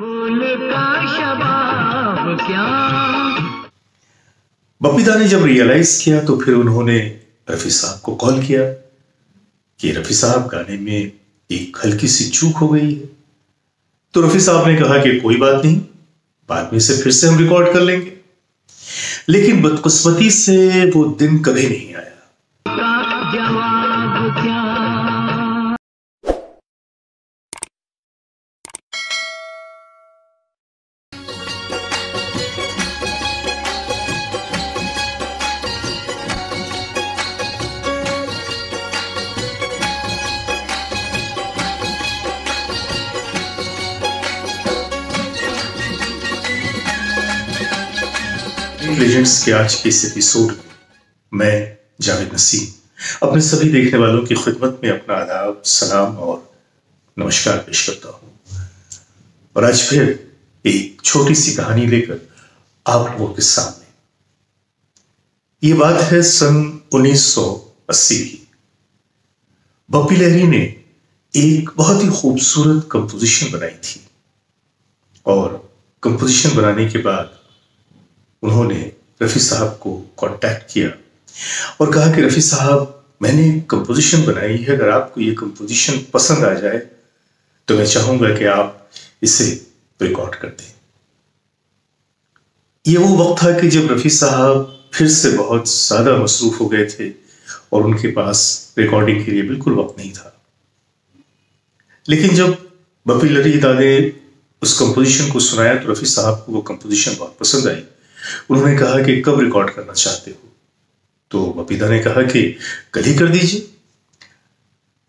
फूल का शबाब क्या। बपीदा ने जब रियलाइज किया तो फिर उन्होंने रफी साहब को कॉल किया कि रफी साहब गाने में एक हल्की सी चूक हो गई है। तो रफी साहब ने कहा कि कोई बात नहीं, बाद में से फिर से हम रिकॉर्ड कर लेंगे। लेकिन बदकिस्मती से वो दिन कभी नहीं आया। जवाब क्या। लेजेंड्स के आज के इस एपिसोड में मैं जावेद नसीम अपने सभी देखने वालों की खिदमत में अपना आदाब, सलाम और नमस्कार पेश करता हूं। और आज फिर एक छोटी सी कहानी लेकर आप लोगों के सामने। ये बात है सन 1980 की। बप्पी लहरी ने एक बहुत ही खूबसूरत कंपोजिशन बनाई थी और कंपोजिशन बनाने के बाद उन्होंने रफी साहब को कांटेक्ट किया और कहा कि रफी साहब, मैंने कंपोजिशन बनाई है, अगर आपको ये कंपोजिशन पसंद आ जाए तो मैं चाहूंगा कि आप इसे रिकॉर्ड कर दें। ये वो वक्त था कि जब रफी साहब फिर से बहुत ज्यादा मसरूफ हो गए थे और उनके पास रिकॉर्डिंग के लिए बिल्कुल वक्त नहीं था। लेकिन जब बप्पी लहरी ने उस कंपोजिशन को सुनाया तो रफी साहब को वो कंपोजिशन बहुत पसंद आई। उन्होंने कहा कि कब रिकॉर्ड करना चाहते हो? तो बपीदा ने कहा कि कल ही कर दीजिए।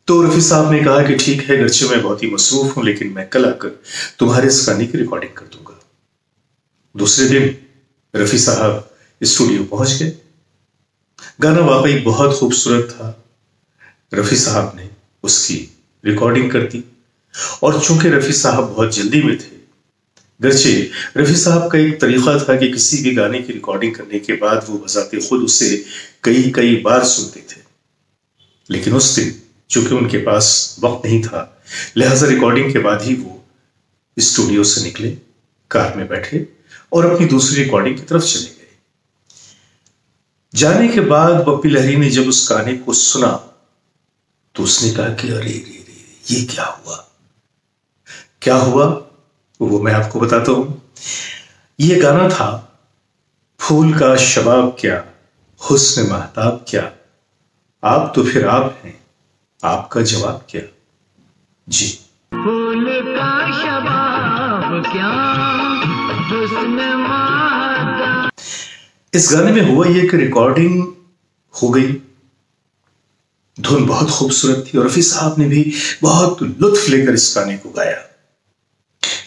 तो रफी साहब ने कहा कि ठीक है, गर्चे मैं बहुत ही मसरूफ हूं, लेकिन मैं कल आकर तुम्हारे इस गाने की रिकॉर्डिंग कर दूंगा। दूसरे दिन रफी साहब स्टूडियो पहुंच गए। गाना वाकई बहुत खूबसूरत था। रफी साहब ने उसकी रिकॉर्डिंग कर दी और चूंकि रफी साहब बहुत जल्दी में थे, गर्चे रफी साहब का एक तरीका था कि किसी भी गाने की रिकॉर्डिंग करने के बाद वो बजाते खुद उसे कई कई बार सुनते थे। लेकिन उस दिन चूंकि उनके पास वक्त नहीं था, लिहाजा रिकॉर्डिंग के बाद ही वो स्टूडियो से निकले, कार में बैठे और अपनी दूसरी रिकॉर्डिंग की तरफ चले गए। जाने के बाद बप्पी लहरी ने जब उस गाने को सुना तो उसने कहा कि अरे रे रे, ये क्या हुआ? क्या हुआ वो मैं आपको बताता हूं। ये गाना था फूल का शबाब क्या, हुस्न महताब क्या, आप तो फिर आप हैं, आपका जवाब क्या। जी, फूल का शबाब क्या, हुस्न महताब। इस गाने में हुआ ये कि रिकॉर्डिंग हो गई, धुन बहुत खूबसूरत थी और रफी साहब ने भी बहुत लुत्फ लेकर इस गाने को गाया।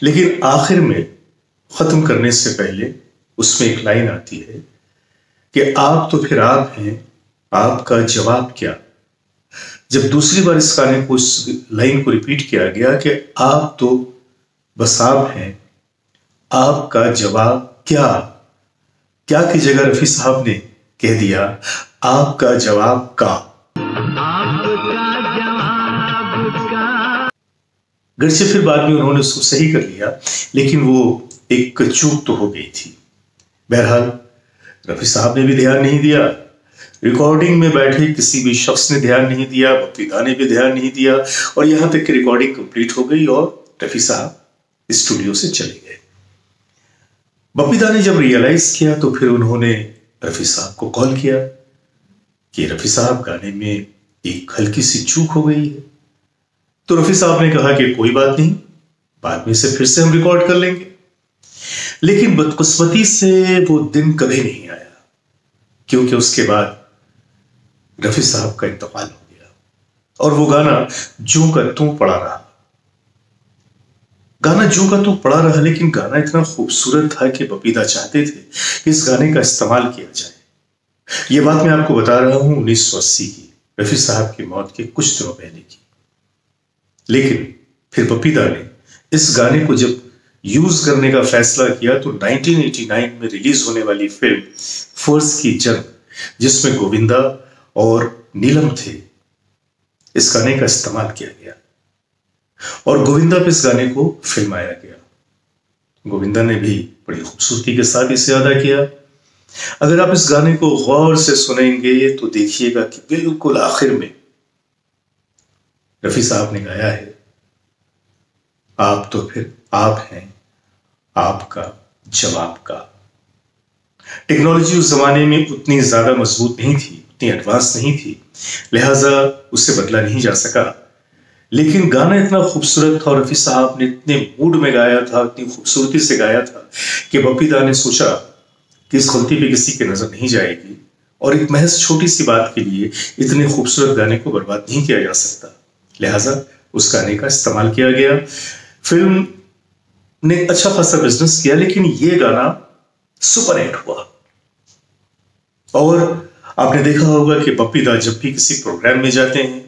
लेकिन आखिर में खत्म करने से पहले उसमें एक लाइन आती है कि आप तो फिर आप हैं, आपका जवाब क्या। जब दूसरी बार इस गाने को, इस लाइन को रिपीट किया गया कि आप तो बस आप हैं, आपका जवाब क्या, क्या की जगह रफी साहब ने कह दिया आपका जवाब का। गर्चे फिर बाद में उन्होंने उसको सही कर लिया, लेकिन वो एक चूक तो हो गई थी। बहरहाल रफी साहब ने भी ध्यान नहीं दिया, रिकॉर्डिंग में बैठे किसी भी शख्स ने ध्यान नहीं दिया, बपीदा ने भी ध्यान नहीं दिया और यहां तक कि रिकॉर्डिंग कंप्लीट हो गई और रफी साहब स्टूडियो से चले गए। बपीदा ने जब रियलाइज किया तो फिर उन्होंने रफी साहब को कॉल किया कि रफी साहब, गाने में एक हल्की सी चूक हो गई है। तो रफी साहब ने कहा कि कोई बात नहीं, बाद में से फिर से हम रिकॉर्ड कर लेंगे। लेकिन बदकिस्मती से वो दिन कभी नहीं आया, क्योंकि उसके बाद रफी साहब का इंतकाल हो गया और वो गाना जूं का तू पड़ा रहा। गाना जूं का तू पड़ा रहा, लेकिन गाना इतना खूबसूरत था कि बपीदा चाहते थे कि इस गाने का इस्तेमाल किया जाए। ये बात मैं आपको बता रहा हूं 1980 की, रफी साहब की मौत के कुछ दिनों पहले की। लेकिन फिर बपीदा ने इस गाने को जब यूज करने का फैसला किया तो 1989 में रिलीज होने वाली फिल्म फर्ज की जंग, जिसमें गोविंदा और नीलम थे, इस गाने का इस्तेमाल किया गया और गोविंदा पे इस गाने को फिल्माया गया। गोविंदा ने भी बड़ी खूबसूरती के साथ इसे अदा किया। अगर आप इस गाने को गौर से सुनेंगे तो देखिएगा कि बिल्कुल आखिर में रफी साहब ने गाया है, आप तो फिर आप हैं, आपका जवाब का। टेक्नोलॉजी उस जमाने में उतनी ज्यादा मजबूत नहीं थी, उतनी एडवांस नहीं थी, लिहाजा उससे बदला नहीं जा सका। लेकिन गाना इतना खूबसूरत था और रफी साहब ने इतने मूड में गाया था, इतनी खूबसूरती से गाया था कि बप्पी दा ने सोचा कि इस गलती पे किसी की नजर नहीं जाएगी और एक महज छोटी सी बात के लिए इतने खूबसूरत गाने को बर्बाद नहीं किया जा सकता। लिहाजा उस गाने का इस्तेमाल किया गया। फिल्म ने अच्छा खासा बिजनेस किया, लेकिन यह गाना सुपर हिट हुआ। और आपने देखा होगा कि बप्पी दा जब भी किसी प्रोग्राम में जाते हैं,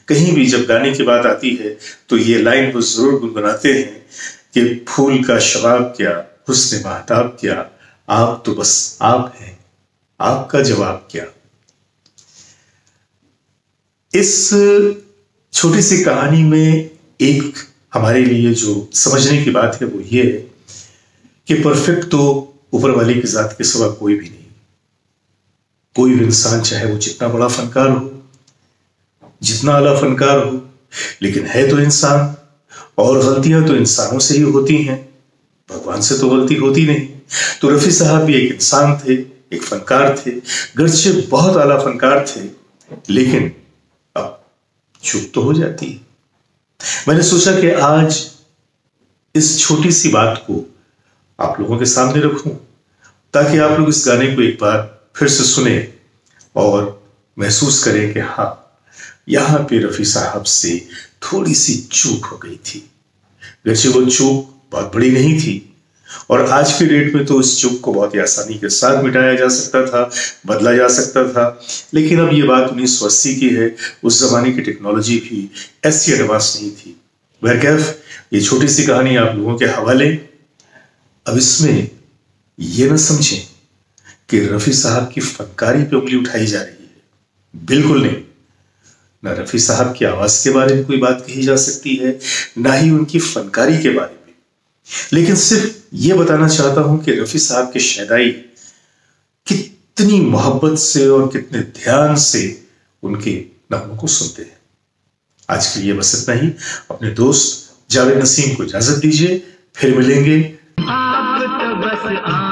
कहीं भी जब गाने की बात आती है तो ये लाइन वो जरूर गुनगुनाते हैं कि फूल का शबाब क्या, हुस्न महताब क्या, आप तो बस आप हैं, आपका जवाब क्या। इस छोटी सी कहानी में एक हमारे लिए जो समझने की बात है वो ये है कि परफेक्ट तो ऊपर वाले की जात के सिवा कोई भी नहीं। कोई भी इंसान चाहे वो जितना बड़ा फनकार हो, जितना आला फनकार हो, लेकिन है तो इंसान, और गलतियां तो इंसानों से ही होती हैं, भगवान से तो गलती होती नहीं। तो रफी साहब भी एक इंसान थे, एक फनकार थे, गर्चे बहुत आला फनकार थे, लेकिन अब चूक तो हो जाती है। मैंने सोचा कि आज इस छोटी सी बात को आप लोगों के सामने रखूं ताकि आप लोग इस गाने को एक बार फिर से सुने और महसूस करें कि हाँ, यहां पे रफी साहब से थोड़ी सी चूक हो गई थी। वैसे वो चूक बहुत बड़ी नहीं थी और आज के डेट में तो उस चूक को बहुत ही आसानी के साथ मिटाया जा सकता था, बदला जा सकता था। लेकिन अब ये बात 1980 की है, उस जमाने की टेक्नोलॉजी भी ऐसी एडवांस नहीं थी। बहरकैफ ये छोटी सी कहानी आप लोगों के हवाले। अब इसमें यह ना समझें कि रफी साहब की फनकारी पे उंगली उठाई जा रही है, बिल्कुल नहीं। ना रफी साहब की आवाज के बारे में कोई बात कही जा सकती है, ना ही उनकी फनकारी के बारे में। लेकिन सिर्फ यह बताना चाहता हूं कि रफी साहब की शायदाई कितनी मोहब्बत से और कितने ध्यान से उनके नगमों को सुनते हैं। आज के लिए बस इतना ही। अपने दोस्त जावेद नसीम को इजाजत दीजिए, फिर मिलेंगे। आप तो बस